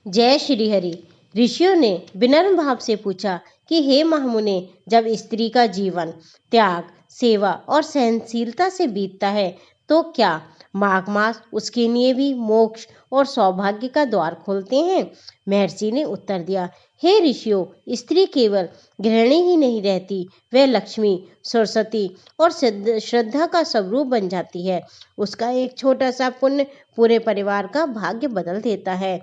जय श्री हरि। ऋषियों ने विनम्र भाव से पूछा कि हे महामुने, जब स्त्री का जीवन त्याग, सेवा और सहनशीलता से बीतता है तो क्या माघ मास उसके लिए भी मोक्ष और सौभाग्य का द्वार खोलते हैं? महर्षि ने उत्तर दिया, हे ऋषियों, स्त्री केवल गृहिणी ही नहीं रहती, वह लक्ष्मी, सरस्वती और श्रद्धा का स्वरूप बन जाती है। उसका एक छोटा सा पुण्य पूरे परिवार का भाग्य बदल देता है।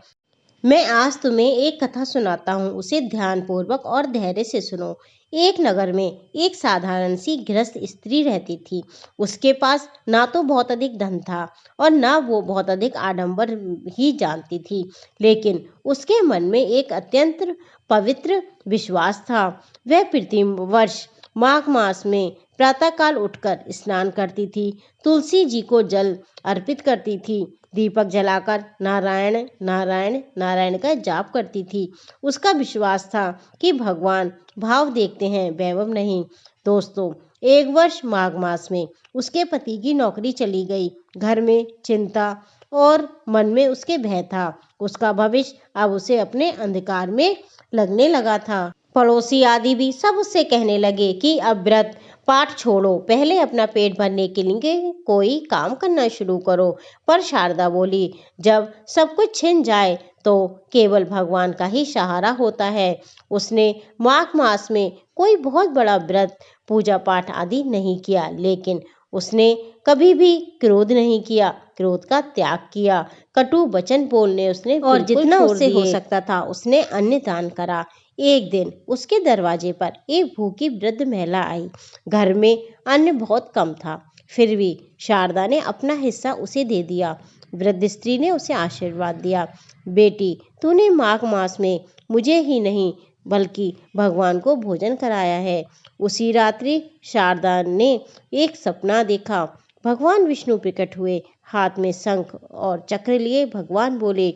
मैं आज तुम्हें एक कथा सुनाता हूँ, उसे ध्यानपूर्वक और धैर्य से सुनो। एक नगर में एक साधारण सी गृहस्थ स्त्री रहती थी। उसके पास ना तो बहुत अधिक धन था और ना वो बहुत अधिक आडंबर ही जानती थी, लेकिन उसके मन में एक अत्यंत पवित्र विश्वास था। वह प्रति वर्ष माघ मास में प्रातःकाल उठकर स्नान करती थी, तुलसी जी को जल अर्पित करती थी, दीपक जलाकर नारायण नारायण नारायण का जाप करती थी। उसका विश्वास था कि भगवान भाव देखते हैं, वैभव नहीं। दोस्तों, एक वर्ष माघ मास में उसके पति की नौकरी चली गई। घर में चिंता और मन में उसके भय था। उसका भविष्य अब उसे अपने अंधकार में लगने लगा था। पड़ोसी आदि भी सब उससे कहने लगे कि अब व्रत पाठ छोड़ो, पहले अपना पेट भरने के लिए कोई काम करना शुरू करो। पर शारदा बोली, जब सब कुछ छिन जाए तो केवल भगवान का ही सहारा होता है। उसने माघ मास में कोई बहुत बड़ा व्रत, पूजा पाठ आदि नहीं किया, लेकिन उसने कभी भी क्रोध नहीं किया, क्रोध का त्याग किया। कटु वचन बोलने उसने और जितना उससे हो सकता था उसने अन्न दान करा। एक दिन उसके दरवाजे पर एक भूखी वृद्ध महिला आई। घर में अन्न बहुत कम था, फिर भी शारदा ने अपना हिस्सा उसे दे दिया। वृद्ध स्त्री ने उसे आशीर्वाद दिया, बेटी, तूने माघ मास में मुझे ही नहीं बल्कि भगवान को भोजन कराया है। उसी रात्रि शारदा ने एक सपना देखा। भगवान विष्णु प्रकट हुए, हाथ में शंख और चक्र लिए। भगवान बोले,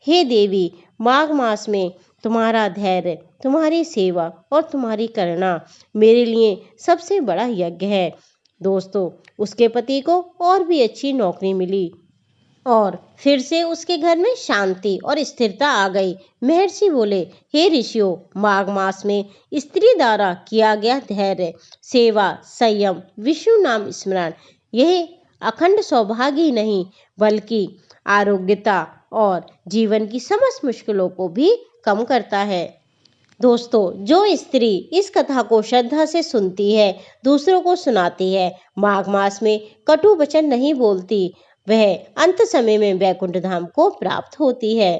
हे देवी, माघ मास में तुम्हारा धैर्य, तुम्हारी सेवा और तुम्हारी करुणा मेरे लिए सबसे बड़ा यज्ञ है। दोस्तों, उसके पति को और भी अच्छी नौकरी मिली और फिर से उसके घर में शांति और स्थिरता आ गई। महर्षि बोले, हे ऋषियों, माघ मास में स्त्री द्वारा किया गया धैर्य, सेवा, संयम, विष्णु नाम स्मरण, यह अखंड सौभाग्य ही नहीं बल्कि आरोग्यता और जीवन की समस्त मुश्किलों को भी कम करता है। दोस्तों, जो स्त्री इस कथा को श्रद्धा से सुनती है, दूसरों को सुनाती है, माघ मास में कटु वचन नहीं बोलती, वह अंत समय में वैकुंठ धाम को प्राप्त होती है।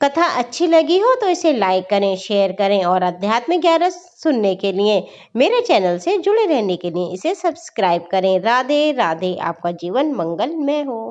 कथा अच्छी लगी हो तो इसे लाइक करें, शेयर करें और आध्यात्मिक ज्ञान सुनने के लिए मेरे चैनल से जुड़े रहने के लिए इसे सब्सक्राइब करें। राधे राधे। आपका जीवन मंगलमय हो।